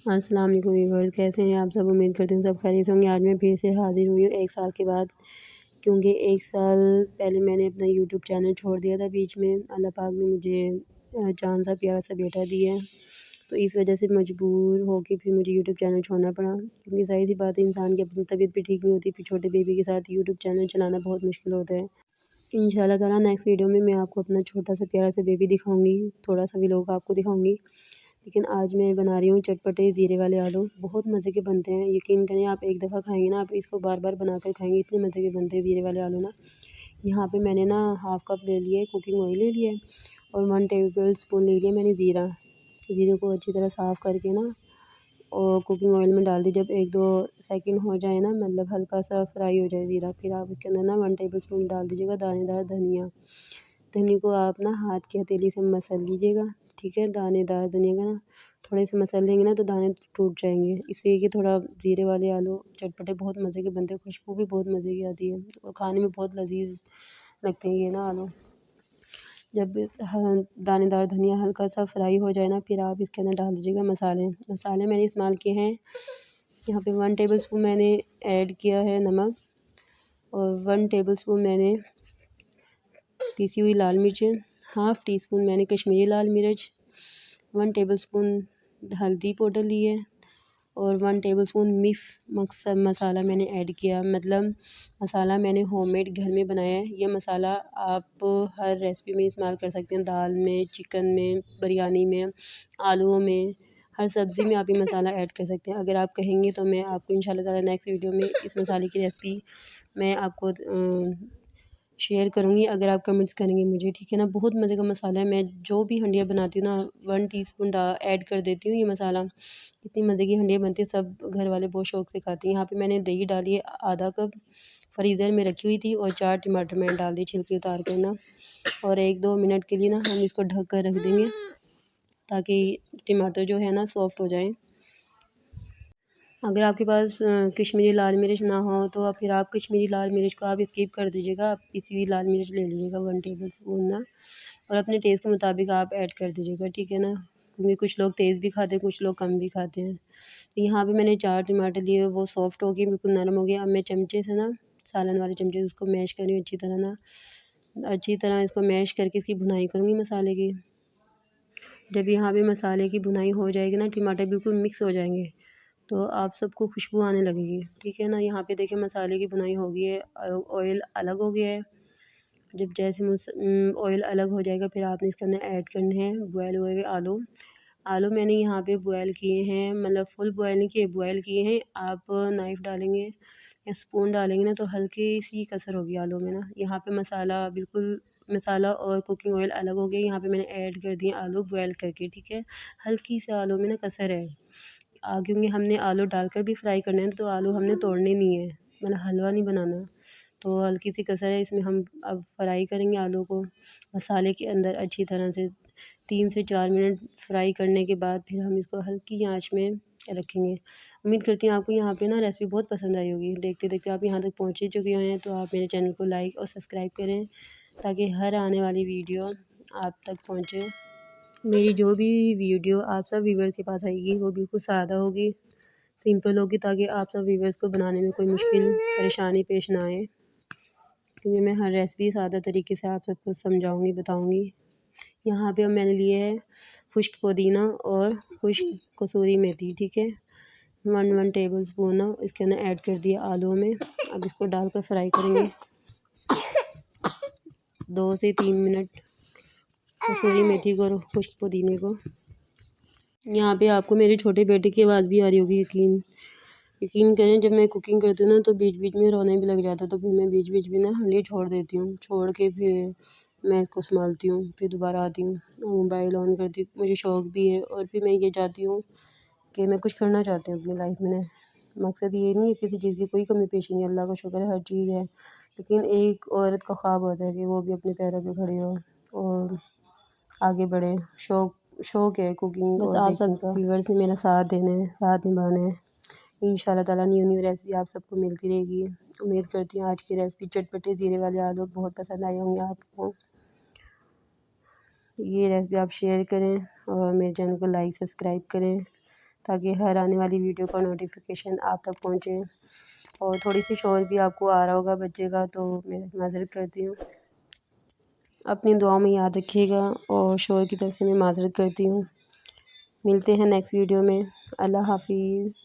अस्सलाम वालेकुम व्यूअर्स, कैसे हैं आप सब। उम्मीद करती हूँ सब खैरियत होंगे। आज मैं फिर से हाज़िर हुई हूँ 1 साल के बाद, क्योंकि 1 साल पहले मैंने अपना यूट्यूब चैनल छोड़ दिया था बीच में। अल्लाह पाक ने मुझे चाँद सा प्यारा सा बेटा दिया है, तो इस वजह से मजबूर होके फिर मुझे यूट्यूब चैनल छोड़ना पड़ा, क्योंकि ज़ाहिर सी बात है इंसान की अपनी तबीयत भी ठीक नहीं होती, फिर छोटे बेबी के साथ यूट्यूब चैनल चलाना बहुत मुश्किल होता है। इंशाल्लाह ताला नेक्स्ट वीडियो में मैं आपको अपना छोटा सा प्यारा सा बेबी दिखाऊँगी, थोड़ा सा व्लॉग आपको दिखाऊँगी। लेकिन आज मैं बना रही हूँ चटपटे ज़ीरे वाले आलू। बहुत मज़े के बनते हैं, यकीन करें आप एक दफ़ा खाएँगे ना, आप इसको बार बार बना कर खाएँगे, इतने मज़े के बनते हैं ज़ीरे वाले आलू ना। यहाँ पे मैंने ना हाफ़ कप ले लिया है कुकिंग ऑयल ले लिया है, और 1 टेबल स्पून ले लिया मैंने ज़ीरा। ज़ीरे को अच्छी तरह साफ़ करके ना और कुकिंग ऑयल में डाल दी। जब 1-2 सेकंड हो जाए ना, मतलब हल्का सा फ्राई हो जाए ज़ीरा, फिर आप इसके अंदर ना 1 टेबल स्पून डाल दीजिएगा दानेदार धनिया। धनिया को आप ना हाथ की हथेली से मसल लीजिएगा, ठीक है। दानेदार धनिया का ना थोड़े से मसल लेंगे ना तो दाने टूट जाएंगे। इसलिए कि थोड़ा ज़ीरे वाले आलू चटपटे बहुत मज़े के बनते हैं, खुशबू भी बहुत मज़े की आती है और खाने में बहुत लजीज लगते हैं ये ना आलू। जब दानेदार धनिया हल्का सा फ्राई हो जाए ना, फिर आप इसके अंदर डाल दीजिएगा मसाले। मसाले मैंने इस्तेमाल किए हैं, यहाँ पे 1 टेबल स्पून मैंने ऐड किया है नमक, और 1 टेबल स्पून मैंने पिसी हुई लाल मिर्च, हाफ़ टी स्पून मैंने कश्मीरी लाल मिर्च, 1 टेबल स्पून हल्दी पाउडर ली है, और 1 टेबल स्पून मिक्स मसाला मैंने ऐड किया। मतलब मसाला मैंने होममेड घर में बनाया है। ये मसाला आप हर रेसिपी में इस्तेमाल कर सकते हैं, दाल में, चिकन में, बिरयानी में, आलूओं में, हर सब्ज़ी में आप ये मसाला ऐड कर सकते हैं। अगर आप कहेंगे तो मैं आपको इंशाल्लाह ताला नेक्स्ट वीडियो में इस मसाले की रेसिपी मैं आपको शेयर करूँगी, अगर आप कमेंट्स करेंगे मुझे, ठीक है ना। बहुत मज़े का मसाला है। मैं जो भी हंडिया बनाती हूँ ना 1 टीस्पून ऐड कर देती हूँ ये मसाला। इतनी मज़े की हंडिया बनती है, सब घर वाले बहुत शौक़ से खाती हैं। यहाँ पे मैंने दही डाली है आधा कप, फ्रीज़र में रखी हुई थी, और 4 टमाटर मैंने डाल दिए छिलके उतार कर ना, और 1-2 मिनट के लिए ना हम इसको ढक कर रख देंगे, ताकि टमाटर जो है ना सॉफ़्ट हो जाएँ। अगर आपके पास कश्मीरी लाल मिर्च ना हो तो फिर आप कश्मीरी लाल मिर्च को आप स्किप कर दीजिएगा, आप पिसी हुई लाल मिर्च ले लीजिएगा 1 टेबल स्पून ना, और अपने टेस्ट के मुताबिक आप ऐड कर दीजिएगा, ठीक है ना। क्योंकि कुछ लोग तेज़ भी खाते हैं, कुछ लोग कम भी खाते हैं। तो यहाँ पे मैंने 4 टमाटर लिए, वो सॉफ़्ट हो गए, बिल्कुल नरम हो गया। अब मैं चमचे से ना, सालन वाले चमचे से उसको मैश कर रही हूँ अच्छी तरह ना, अच्छी तरह इसको मैश करके इसकी भुनाई करूँगी मसाले की। जब यहाँ पे मसाले की भुनाई हो जाएगी ना, टमाटर बिल्कुल मिक्स हो जाएंगे, तो आप सबको खुशबू आने लगेगी, ठीक है ना। यहाँ पे देखिए मसाले की भुनाई हो गई है, ऑयल अलग हो गया है। जब जैसे ऑयल अलग हो जाएगा, फिर आपने इसके अंदर ऐड करने हैं बॉयल हुए हुए आलू। आलू मैंने यहाँ पे बॉयल किए हैं, मतलब फुल बॉयल नहीं किए, बॉयल किए हैं। आप नाइफ़ डालेंगे या स्पून डालेंगे ना तो हल्की सी कसर होगी आलू में ना। यहाँ पे मसाला और कुकिंग ऑयल अलग हो गया। यहाँ पे मैंने ऐड कर दिए आलू बॉयल करके, ठीक है। हल्की से आलू में ना कसर है, क्योंकि हमने आलू डालकर भी फ्राई करना है, तो आलू हमने तोड़ने नहीं है, मतलब हलवा नहीं बनाना। तो हल्की सी कसर है इसमें। हम अब फ्राई करेंगे आलू को मसाले के अंदर अच्छी तरह से। 3 से 4 मिनट फ्राई करने के बाद फिर हम इसको हल्की आंच में रखेंगे। उम्मीद करती हूँ आपको यहाँ पे ना रेसिपी बहुत पसंद आई होगी। देखते देखते आप यहाँ तक पहुँच ही चुके हैं, तो आप मेरे चैनल को लाइक और सब्सक्राइब करें, ताकि हर आने वाली वीडियो आप तक पहुँचे। मेरी जो भी वीडियो आप सब व्यूवर्स के पास आएगी वो बिल्कुल सादा होगी, सिंपल होगी, ताकि आप सब व्यूवर्स को बनाने में कोई मुश्किल परेशानी पेश ना आए, क्योंकि मैं हर रेसिपी सादा तरीके से आप सबको समझाऊंगी, बताऊंगी। यहाँ पे अब मैंने लिए है खुश्क पुदीना और खुश्क कसूरी मेथी, ठीक है। 1 टेबल स्पून ना इसके अंदर ऐड कर दिया आलू में। अब इसको डालकर फ्राई करेंगे 2 से 3 मिनट, कसूरी मेथी को और खुश्क पुदीने को। यहाँ पे आपको मेरे छोटे बेटे की आवाज़ भी आ रही होगी, यकीन करें। जब मैं कुकिंग करती हूँ ना तो बीच बीच में रोने भी लग जाता है, तो फिर मैं बीच बीच में ना हंडी छोड़ देती हूँ, छोड़ के फिर मैं इसको संभालती हूँ, फिर दोबारा आती हूँ, मोबाइल ऑन करती हूँ। मुझे शौक़ भी है, और फिर मैं ये चाहती हूँ कि मैं कुछ करना चाहती हूँ अपनी लाइफ में। मकसद ये नहीं है किसी चीज़ की कोई कमी पेशी नहीं, अल्लाह का शुक्र है हर चीज़ है, लेकिन एक औरत का ख्वाब होता है कि वो भी अपने पैरों पे खड़ी हो और आगे बढ़े। शौक़ है कुकिंग बस और आप सब व्यूअर्स ने मेरा साथ देना है, साथ निभाना है। इंशाल्लाह ताला न्यू रेसिपी आप सबको मिलती रहेगी। उम्मीद करती हूँ आज की रेसिपी चटपटे ज़ीरे वाले आलू बहुत पसंद आए होंगे आपको। ये रेसिपी आप शेयर करें और मेरे चैनल को लाइक सब्सक्राइब करें, ताकि हर आने वाली वीडियो का नोटिफिकेशन आप तक पहुँचे। और थोड़ी सी शोर भी आपको आ रहा होगा बच्चे का, तो मैं माज़रत करती हूँ। अपनी दुआ में याद रखिएगा और शोर की तरफ से मैं माज़रत करती हूँ। मिलते हैं नेक्स्ट वीडियो में। अल्लाह हाफ़िज़।